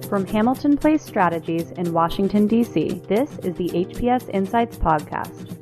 From Hamilton Place Strategies in Washington, D.C., this is the HPS Insights podcast.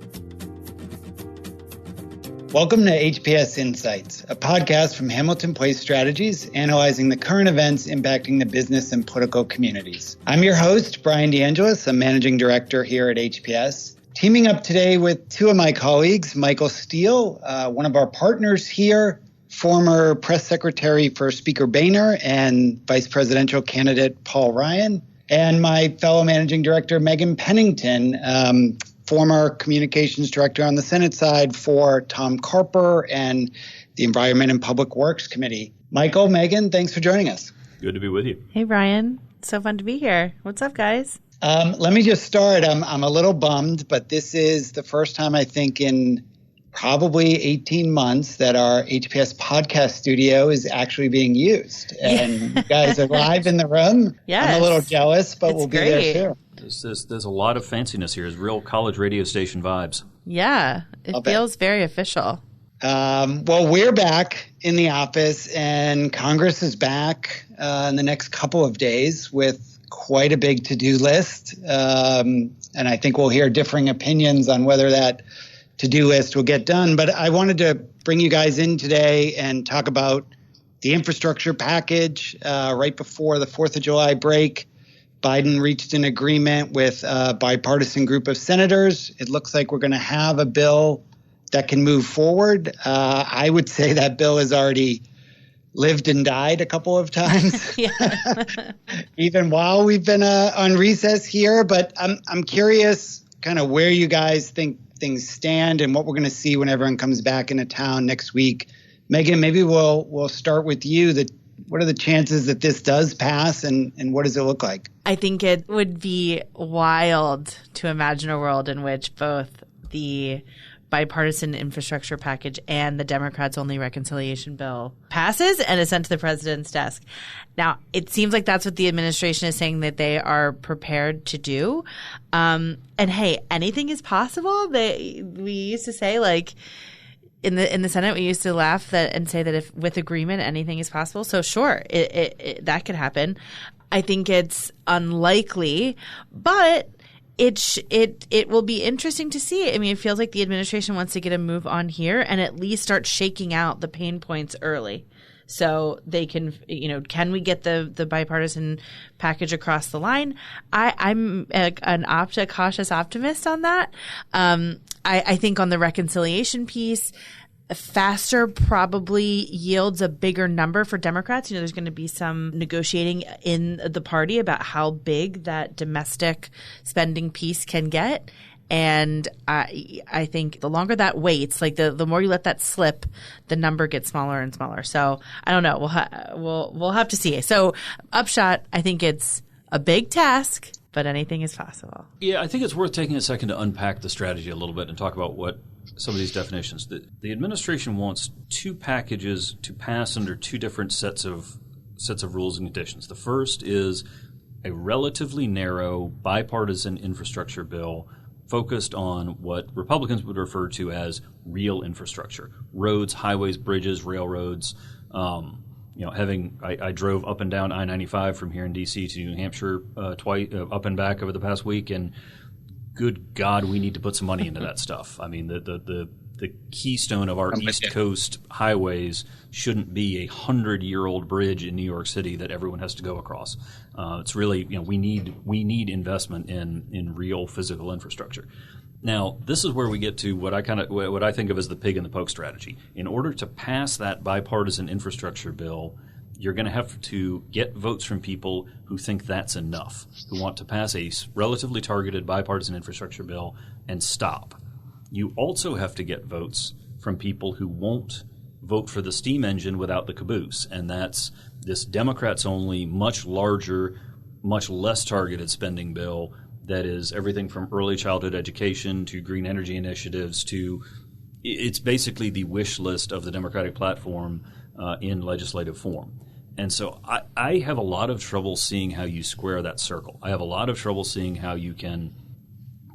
Welcome to HPS Insights, a podcast from Hamilton Place Strategies, analyzing the current events impacting the business and political communities. I'm your host, Bryan DeAngelis. I'm Managing Director here at HPS. Teaming up today with two of my colleagues, Michael Steele, one of our partners here, former press secretary for Speaker Boehner and vice presidential candidate Paul Ryan, and my fellow Managing Director, Meghan Pennington, former communications director on the Senate side for Tom Carper and the Environment and Public Works Committee. Michael, Meghan, thanks for joining us. Good to be with you. Hey, Bryan. So fun to be here. What's up, guys? Let me just start. I'm a little bummed, but this is the first time I think in probably 18 months that our HPS podcast studio is actually being used. And you guys are live in the room. Yes. I'm a little jealous, but we'll be great. there too. There's a lot of fanciness here. It's real college radio station vibes. Yeah, it feels very official. Well, we're back in the office, and Congress is back in the next couple of days with quite a big to-do list. And I think we'll hear differing opinions on whether that to-do list will get done. But I wanted to bring you guys in today and talk about the infrastructure package. Right before the 4th of July break, Biden reached an agreement with a bipartisan group of senators. It looks like we're going to have a bill that can move forward. I would say that bill has already lived and died a couple of times, even while we've been on recess here. But I'm curious kind of where you guys think things stand and what we're going to see when everyone comes back into town next week. Meghan, maybe we'll start with you. What are the chances that this does pass, and what does it look like? I think it would be wild to imagine a world in which both the bipartisan infrastructure package and the Democrats' only reconciliation bill passes and is sent to the president's desk. Now, it seems like that's what the administration is saying that they are prepared to do. And hey, anything is possible. We used to say, like, in the Senate, we used to laugh and say that if with agreement, anything is possible. So sure, that could happen. I think it's unlikely, but it will be interesting to see. I mean, it feels like the administration wants to get a move on here and at least start shaking out the pain points early. So they can, can we get the bipartisan package across the line? I'm a cautious optimist on that. I think on the reconciliation piece, faster probably yields a bigger number for Democrats. There's going to be some negotiating in the party about how big that domestic spending piece can get. And I think the longer that waits, like the more you let that slip, the number gets smaller and smaller. So I don't know. We'll have to see. So upshot, I think it's a big task, but anything is possible. Yeah, I think it's worth taking a second to unpack the strategy a little bit and talk about what some of these definitions. The administration wants two packages to pass under two different sets of rules and conditions. The first is a relatively narrow bipartisan infrastructure bill focused on what Republicans would refer to as real infrastructure: roads, highways, bridges, railroads. I drove up and down I-95 from here in D.C. to New Hampshire twice, up and back over the past week, and good God, we need to put some money into that stuff. I mean, the keystone of our East Coast highways shouldn't be a 100-year-old bridge in New York City that everyone has to go across. It's really, we need investment in real physical infrastructure. Now, this is where we get to what I think of as the pig in the poke strategy. In order to pass that bipartisan infrastructure bill, you're going to have to get votes from people who think that's enough, who want to pass a relatively targeted bipartisan infrastructure bill and stop. You also have to get votes from people who won't vote for the steam engine without the caboose, and that's this Democrats-only, much larger, much less targeted spending bill that is everything from early childhood education to green energy initiatives to – it's basically the wish list of the Democratic platform in legislative form. And so I have a lot of trouble seeing how you square that circle. I have a lot of trouble seeing how you can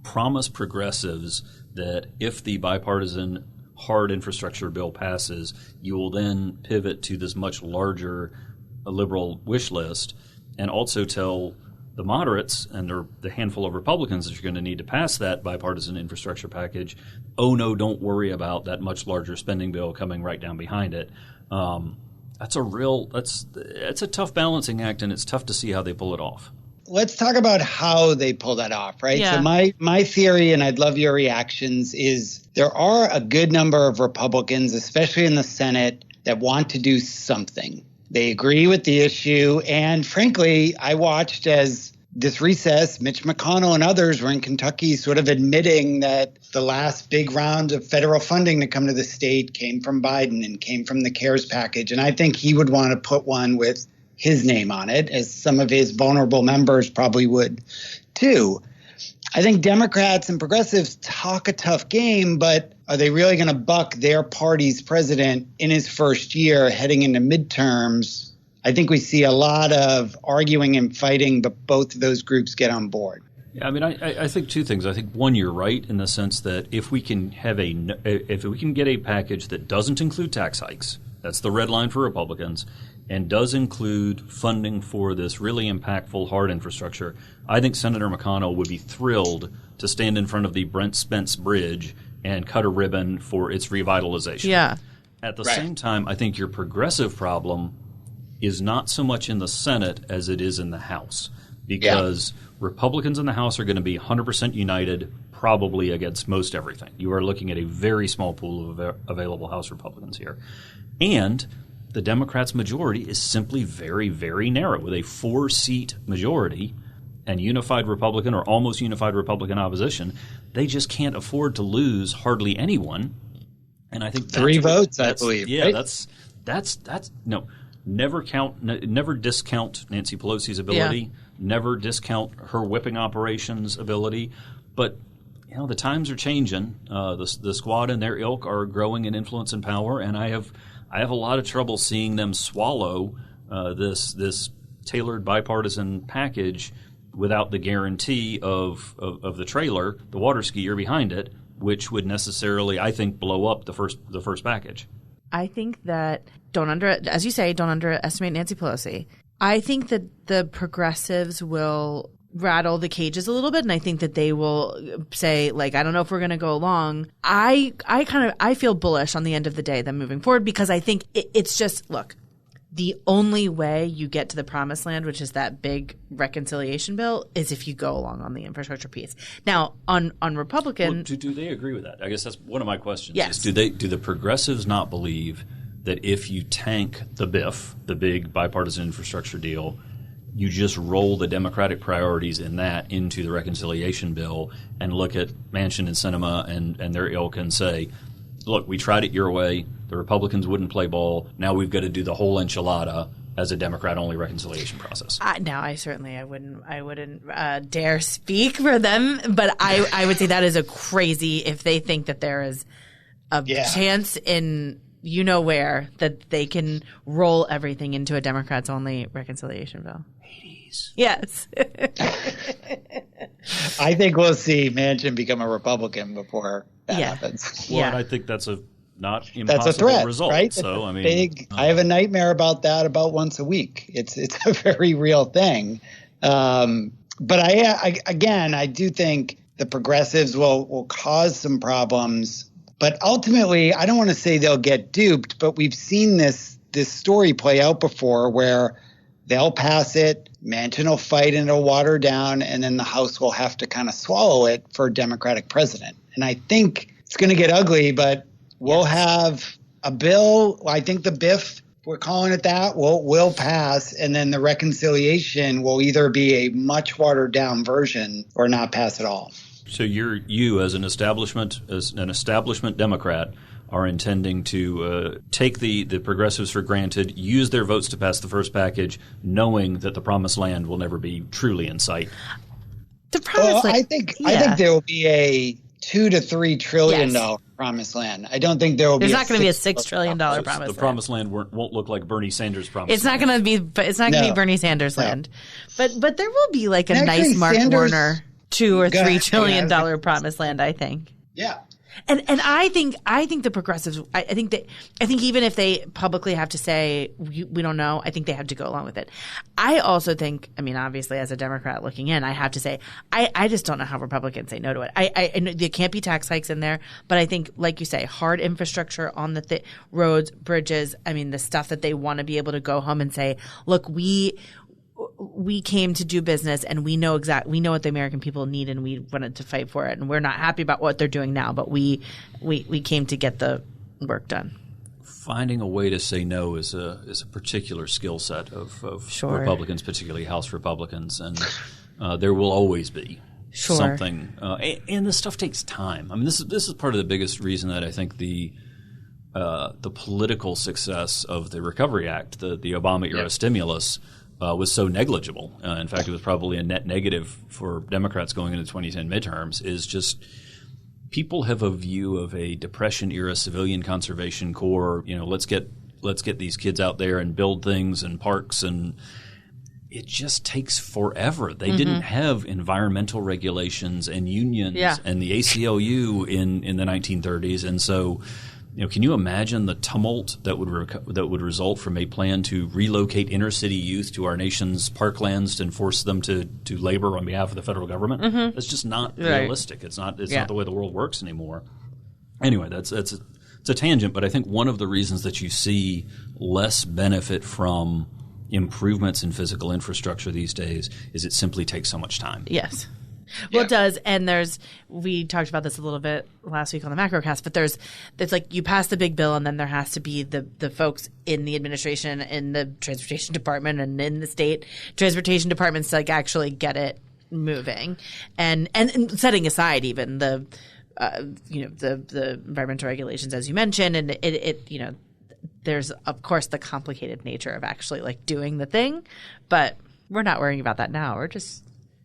promise progressives that if the bipartisan hard infrastructure bill passes, you will then pivot to this much larger liberal wish list and also tell the moderates and the handful of Republicans that you're going to need to pass that bipartisan infrastructure package, oh no, don't worry about that much larger spending bill coming right down behind it. That's a tough balancing act, and it's tough to see how they pull it off. Let's talk about how they pull that off, right? Yeah. So my theory, and I'd love your reactions, is there are a good number of Republicans, especially in the Senate, that want to do something. They agree with the issue. And frankly, I watched as this recess, Mitch McConnell and others were in Kentucky sort of admitting that the last big round of federal funding to come to the state came from Biden and came from the CARES package. And I think he would want to put one with his name on it, as some of his vulnerable members probably would too. I think Democrats and progressives talk a tough game, but are they really going to buck their party's president in his first year heading into midterms? I think we see a lot of arguing and fighting, but both of those groups get on board. Yeah, I mean, I think two things. I think one, you're right in the sense that if we can get a package that doesn't include tax hikes, that's the red line for Republicans, and does include funding for this really impactful hard infrastructure, I think Senator McConnell would be thrilled to stand in front of the Brent Spence Bridge and cut a ribbon for its revitalization. Yeah. At the same time, I think your progressive problem is not so much in the Senate as it is in the House, because Republicans in the House are going to be 100% united probably against most everything. You are looking at a very small pool of available House Republicans here. And the Democrats' majority is simply very, very narrow. With a 4-seat majority and unified Republican or almost unified Republican opposition, they just can't afford to lose hardly anyone. And I think that's 3 votes, I believe. Yeah, right? that's no. Never discount Nancy Pelosi's ability. Yeah. Never discount her whipping operations ability. But the times are changing. The squad and their ilk are growing in influence and power, and I have a lot of trouble seeing them swallow this tailored bipartisan package without the guarantee of the trailer, the water skier behind it, which would necessarily, I think, blow up the first package. I think that don't underestimate Nancy Pelosi. I think that the progressives will rattle the cages a little bit, and I think that they will say, like, I don't know if we're going to go along. I feel bullish on the end of the day them moving forward, because I think it's just, look, the only way you get to the promised land, which is that big reconciliation bill, is if you go along on the infrastructure piece. Now, on Republican, well, do they agree with that? I guess that's one of my questions. Yes. Do the progressives not believe that if you tank the BIF, the big bipartisan infrastructure deal, you just roll the Democratic priorities in that into the reconciliation bill and look at Manchin and Sinema and their ilk and say, look, we tried it your way. The Republicans wouldn't play ball. Now we've got to do the whole enchilada as a Democrat-only reconciliation process. I wouldn't dare speak for them, but I would say that is a crazy if they think that there is a chance in where that they can roll everything into a Democrats-only reconciliation bill. Hades. Yes. I think we'll see Manchin become a Republican before that happens. Well, and I think that's a not impossible that's a threat, result. Right? So I mean, big. I have a nightmare about that about once a week. It's a very real thing. But I do think the progressives will cause some problems. But ultimately, I don't want to say they'll get duped, but we've seen this story play out before where they'll pass it, Manchin will fight and it'll water down, and then the House will have to kind of swallow it for a Democratic president. And I think it's going to get ugly, but we'll have a bill. I think the BIF, we're calling it that, will pass, and then the reconciliation will either be a much watered down version or not pass at all. So you as an establishment Democrat are intending to take the progressives for granted, use their votes to pass the first package, knowing that the promised land will never be truly in sight. The promised land. I think there will be a $2 to $3 trillion promised land. I don't think there will be. There's not going to be a $6 trillion promised land. The promised land won't look like Bernie Sanders' promised. It's not going to be. It's not going to be Bernie Sanders land, but there will be like a nice Mark Warner $2 or $3 trillion promised land. I think. Yeah. And I think the progressives, I think even if they publicly have to say we don't know, I think they have to go along with it. I also think, I mean, obviously as a Democrat looking in, I have to say I just don't know how Republicans say no to it. I know there can't be tax hikes in there, but I think, like you say, hard infrastructure on the roads, bridges. I mean, the stuff that they want to be able to go home and say, look, we came to do business and we know what the American people need and we wanted to fight for it, and we're not happy about what they're doing now, but we came to get the work done. Finding a way to say no is a particular skill set of Republicans, particularly House Republicans, and there will always be something. And this stuff takes time. I mean, this is part of the biggest reason that I think the political success of the Recovery Act, the Obama era stimulus, was so negligible. In fact, it was probably a net negative for Democrats going into the 2010 midterms, is just people have a view of a Depression-era civilian conservation corps. You know, let's get these kids out there and build things and parks, and it just takes forever. They didn't have environmental regulations and unions and the ACLU in the 1930s, and so – you know, can you imagine the tumult that would result from a plan to relocate inner city youth to our nation's parklands and force them to labor on behalf of the federal government? That's just not realistic. It's not the way the world works anymore. Anyway, it's a tangent, but I think one of the reasons that you see less benefit from improvements in physical infrastructure these days is it simply takes so much time. Yes. Well, it does, and we talked about this a little bit last week on the Macrocast, but there's like you pass the big bill, and then there has to be the folks in the administration, in the transportation department, and in the state transportation departments to like actually get it moving, and setting aside even the environmental regulations as you mentioned, and it there's of course the complicated nature of actually like doing the thing, but we're not worrying about that now. We're just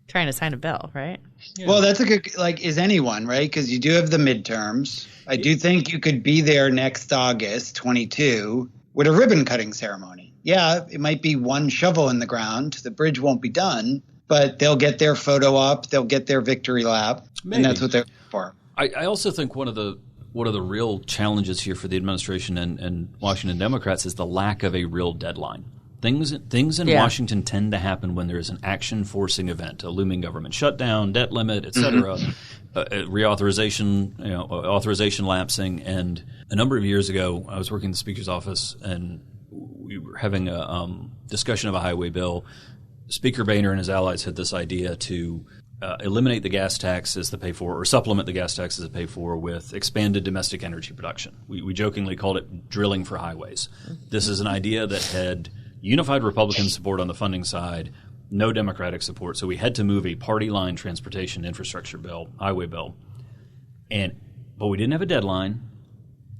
trying to sign a bill, right? Yeah. Well, that's a good, is anyone, right? Because you do have the midterms. I do think you could be there next August 22 with a ribbon cutting ceremony. Yeah, it might be one shovel in the ground. The bridge won't be done, but they'll get their photo up. They'll get their victory lap. Maybe. And that's what they're for. I also think one of the real challenges here for the administration and Washington Democrats is the lack of a real deadline. Things in Washington tend to happen when there is an action-forcing event, a looming government shutdown, debt limit, et cetera, reauthorization, authorization lapsing. And a number of years ago, I was working in the Speaker's office, and we were having a discussion of a highway bill. Speaker Boehner and his allies had this idea to eliminate the gas tax as the pay for, or supplement the gas tax as the pay for, with expanded domestic energy production. We jokingly called it drilling for highways. This is an idea that had unified Republican support on the funding side, no Democratic support. So we had to move a party line transportation infrastructure bill, highway bill. But we didn't have a deadline.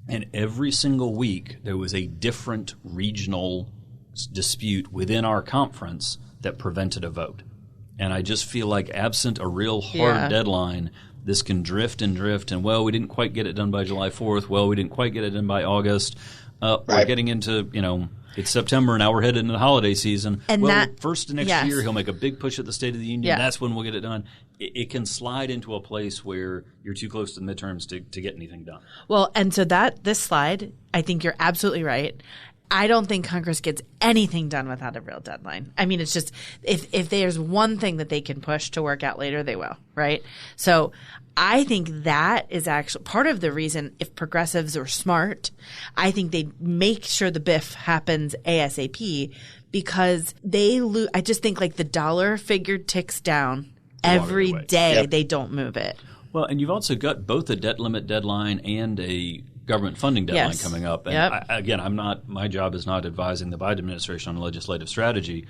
And every single week there was a different regional dispute within our conference that prevented a vote. And I just feel like absent a real hard deadline, this can drift and drift. And, well, we didn't quite get it done by July 4th. Well, we didn't quite get it done by August. We're getting into, it's September, and now we're headed into the holiday season. And first of next year, he'll make a big push at the State of the Union. Yeah. That's when we'll get it done. It can slide into a place where you're too close to the midterms to get anything done. Well, and so this slide, I think you're absolutely right. I don't think Congress gets anything done without a real deadline. I mean, it's just if there's one thing that they can push to work out later, they will, right? So I think that is actually part of the reason, if progressives are smart, I think they make sure the BIF happens ASAP, because they lose. I just think like the dollar figure ticks down every day. They don't move it. Well, and you've also got both a debt limit deadline and a government funding deadline coming up. And my job is not advising the Biden administration on legislative strategy,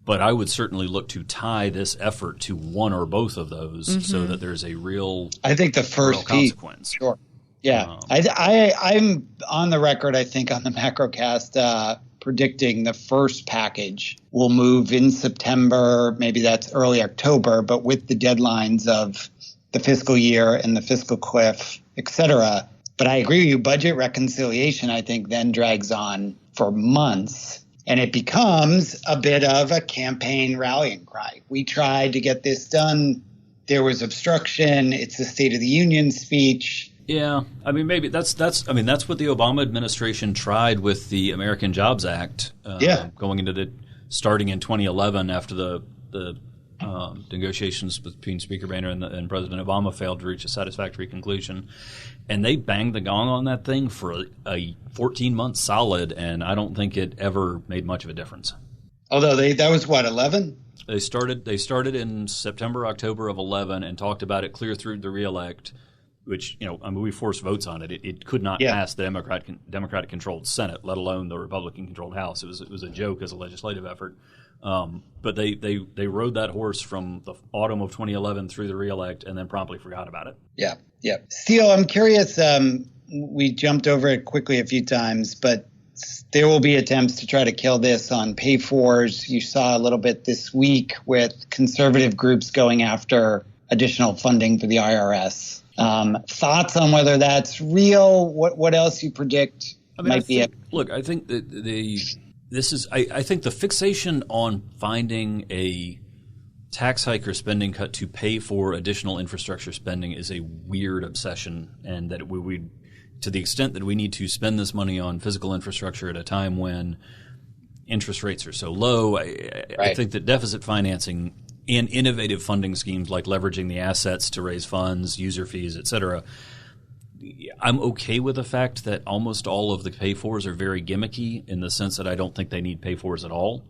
but I would certainly look to tie this effort to one or both of those so that there's a real I think the first consequence. Sure. Yeah. I'm on the record, I think, on the Macrocast predicting the first package will move in September, maybe that's early October, but with the deadlines of the fiscal year and the fiscal cliff, et cetera. But I agree with you, budget reconciliation, I think, then drags on for months. And it becomes a bit of a campaign rallying cry. We tried to get this done. There was obstruction. It's the State of the Union speech. Yeah, I mean, maybe that's what the Obama administration tried with the American Jobs Act. Going into starting in 2011 after the negotiations between Speaker Boehner and President Obama failed to reach a satisfactory conclusion, and they banged the gong on that thing for a 14-month solid, and I don't think it ever made much of a difference. Although that was what, 11? They started in September, October of 11, and talked about it clear through the reelect. Which, we forced votes on it. It could not pass the Democratic-controlled Senate, let alone the Republican-controlled House. It was a joke as a legislative effort. But they rode that horse from the autumn of 2011 through the reelect and then promptly forgot about it. Yeah. Steele, I'm curious. We jumped over it quickly a few times, but there will be attempts to try to kill this on pay-fors. You saw a little bit this week with conservative groups going after additional funding for the IRS. Thoughts on whether that's real? What else you predict might be it? Look, I think that I think the fixation on finding a tax hike or spending cut to pay for additional infrastructure spending is a weird obsession, and that we to the extent that we need to spend this money on physical infrastructure at a time when interest rates are so low, I think that deficit financing and innovative funding schemes like leveraging the assets to raise funds, user fees, et cetera, I'm okay with the fact that almost all of the pay-fors are very gimmicky in the sense that I don't think they need pay-fors at all.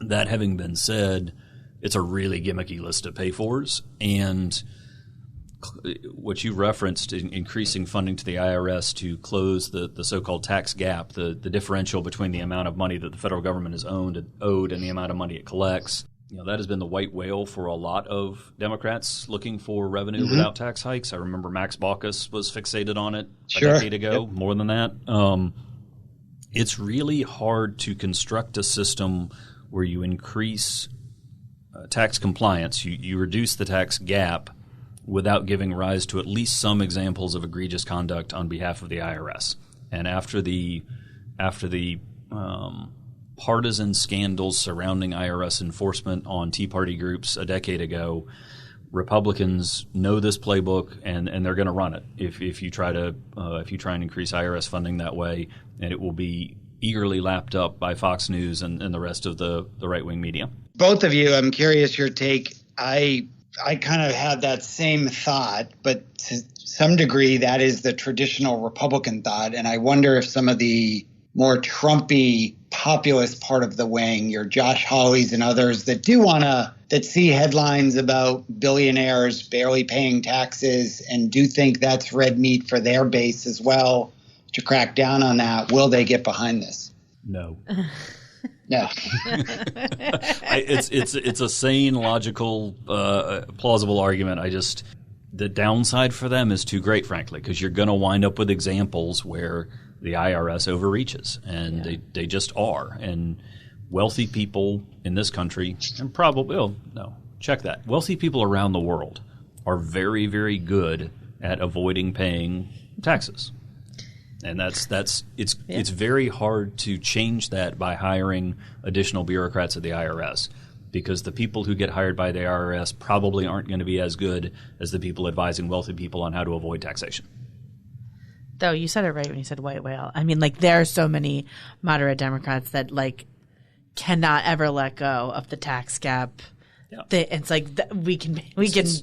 That having been said, it's a really gimmicky list of pay-fors. And what you referenced, increasing funding to the IRS to close the so-called tax gap, the differential between the amount of money that the federal government is owed and the amount of money it collects, that has been the white whale for a lot of Democrats looking for revenue without tax hikes. I remember Max Baucus was fixated on it a decade ago, more than that. It's really hard to construct a system where you increase tax compliance, you reduce the tax gap without giving rise to at least some examples of egregious conduct on behalf of the IRS. And after the partisan scandals surrounding IRS enforcement on Tea Party groups a decade ago, Republicans know this playbook and they're going to run it if you try and increase IRS funding that way, and it will be eagerly lapped up by Fox News and the rest of the right-wing media. Both of you, I'm curious your take. I kind of had that same thought, but to some degree that is the traditional Republican thought, and I wonder if some of the more Trumpy populist part of the wing, your Josh Hawleys and others that see headlines about billionaires barely paying taxes and do think that's red meat for their base as well to crack down on that. Will they get behind this? No. No. It's a sane, logical, plausible argument. The downside for them is too great, frankly, because you're going to wind up with examples where the IRS overreaches, and they just are. And wealthy people in this country, and wealthy people around the world are very, very good at avoiding paying taxes. And it's very hard to change that by hiring additional bureaucrats at the IRS, because the people who get hired by the IRS probably aren't going to be as good as the people advising wealthy people on how to avoid taxation. Though you said it right when you said white whale. I mean, there are so many moderate Democrats that cannot ever let go of the tax gap. Yeah. It's we can fix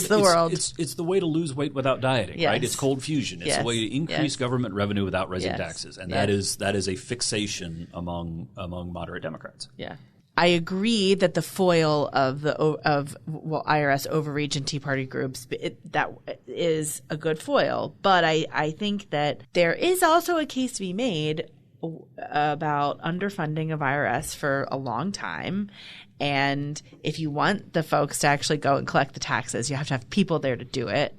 the world. It's the way to lose weight without dieting, right? It's cold fusion. It's the way to increase government revenue without raising taxes, and that is a fixation among moderate Democrats. Yeah. I agree that the foil of IRS overreach and Tea Party groups, that is a good foil. But I think that there is also a case to be made about underfunding of IRS for a long time. And if you want the folks to actually go and collect the taxes, you have to have people there to do it.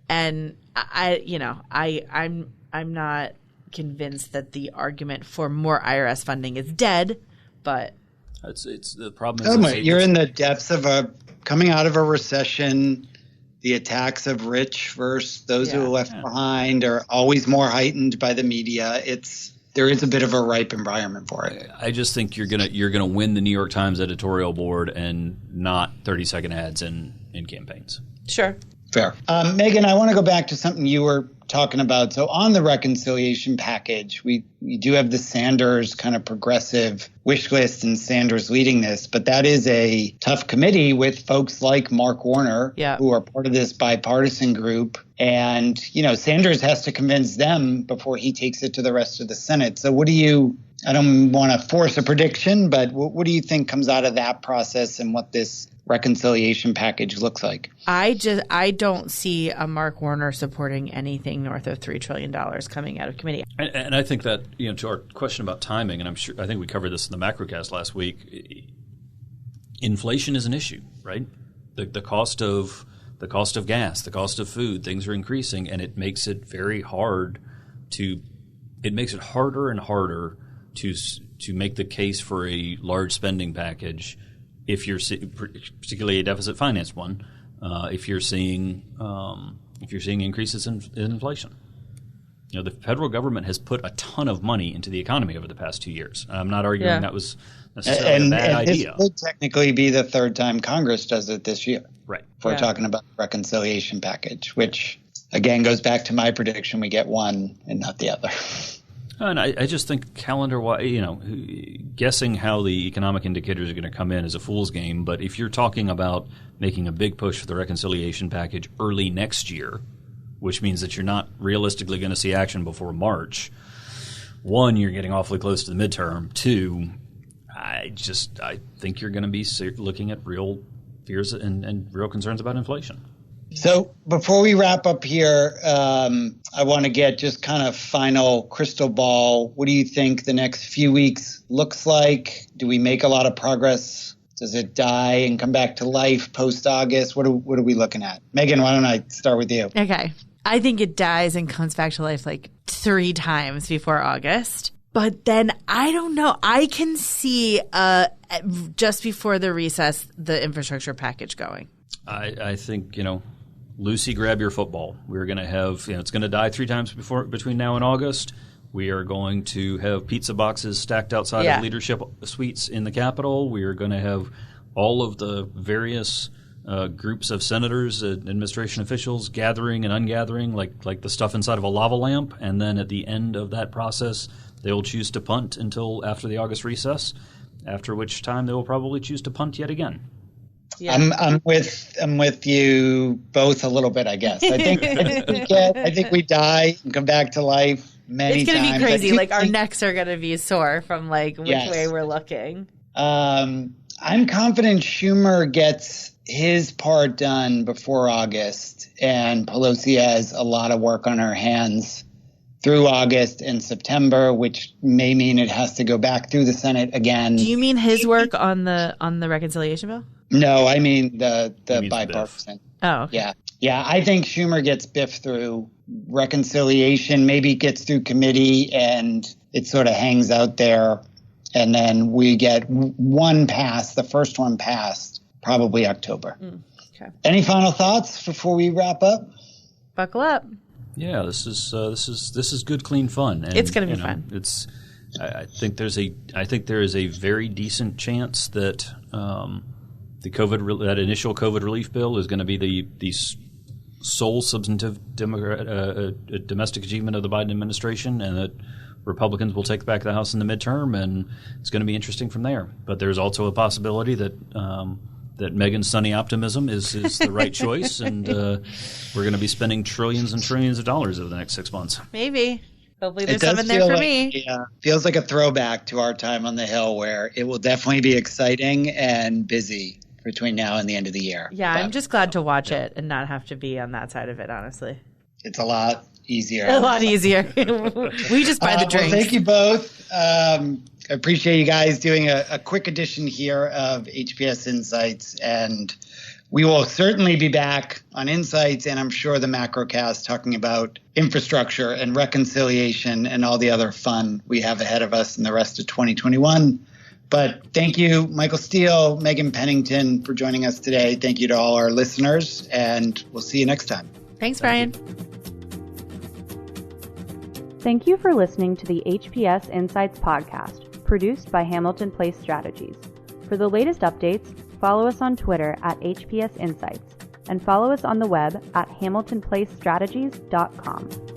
And I'm not convinced that the argument for more IRS funding is dead, but it's the problem. You're in the depths of coming out of a recession. The attacks of rich versus those who are left behind are always more heightened by the media. There is a bit of a ripe environment for it. I just think you're gonna win the New York Times editorial board and not 30-second ads in campaigns. Sure. Fair. Meghan, I want to go back to something you were talking about. So on the reconciliation package, we do have the Sanders kind of progressive wish list and Sanders leading this, but that is a tough committee with folks like Mark Warner, who are part of this bipartisan group. And, Sanders has to convince them before he takes it to the rest of the Senate. So I don't want to force a prediction, but what do you think comes out of that process and what this reconciliation package looks like? I don't see a Mark Warner supporting anything north of $3 trillion coming out of committee. And I think that, to our question about timing, and I think we covered this in the macrocast last week, inflation is an issue, right? The cost of gas, the cost of food, things are increasing, and it makes it very hard it makes it harder and harder to make the case for a large spending package if you're particularly a deficit financed one, if you're seeing increases in inflation. The federal government has put a ton of money into the economy over the past 2 years. I'm not arguing that was necessarily a bad idea. This would technically be the third time Congress does it this year. Right. If we're talking about the reconciliation package, which again goes back to my prediction: we get one and not the other. And I just think calendar-wise, guessing how the economic indicators are going to come in is a fool's game. But if you're talking about making a big push for the reconciliation package early next year, which means that you're not realistically going to see action before March, one, you're getting awfully close to the midterm. Two, I think you're going to be looking at real fears and real concerns about inflation. So before we wrap up here, I want to get just kind of final crystal ball. What do you think the next few weeks looks like? Do we make a lot of progress? Does it die and come back to life post-August? What are we looking at? Meghan, why don't I start with you? Okay. I think it dies and comes back to life like 3 times before August. But then I don't know. I can see just before the recess, the infrastructure package going. I think, Lucy, grab your football. We're going to have, it's going to die 3 times between now and August. We are going to have pizza boxes stacked outside of leadership suites in the Capitol. We are going to have all of the various groups of senators, administration officials gathering and ungathering like the stuff inside of a lava lamp. And then at the end of that process, they will choose to punt until after the August recess, after which time they will probably choose to punt yet again. Yeah. I'm with you both a little bit, I guess. I think we die and come back to life many times. It's going to be crazy. Like our necks are going to be sore from which way we're looking. I'm confident Schumer gets his part done before August, and Pelosi has a lot of work on her hands through August and September, which may mean it has to go back through the Senate again. Do you mean his work on the reconciliation bill? No, I mean the bipartisan. Oh, okay. Yeah. I think Schumer gets biffed through reconciliation, maybe gets through committee, and it sort of hangs out there. And then we get one passed, the first one passed, probably October. Okay. Any final thoughts before we wrap up? Buckle up. Yeah, this is good, clean fun. And, it's going to be fun. I think there is a very decent chance that that initial COVID relief bill is going to be the sole substantive domestic achievement of the Biden administration, and that Republicans will take back the House in the midterm, and it's going to be interesting from there. But there's also a possibility that Meghan's sunny optimism is the right choice, and we're going to be spending trillions and trillions of dollars over the next 6 months. Maybe. Hopefully there's some in there for me. Yeah, feels like a throwback to our time on the Hill, where it will definitely be exciting and busy between now and the end of the year. Yeah, I'm just glad to watch it and not have to be on that side of it, honestly. It's a lot easier. A lot easier. We just buy the drinks. Well, thank you both. I appreciate you guys doing a quick edition here of HPS Insights, and we will certainly be back on Insights, and I'm sure the Macrocast, talking about infrastructure and reconciliation and all the other fun we have ahead of us in the rest of 2021. But thank you, Michael Steele, Meghan Pennington, for joining us today. Thank you to all our listeners, and we'll see you next time. Thanks, Bryan. Thank you for listening to the HPS Insights podcast, produced by Hamilton Place Strategies. For the latest updates, follow us on Twitter at HPS Insights and follow us on the web at hamiltonplacestrategies.com.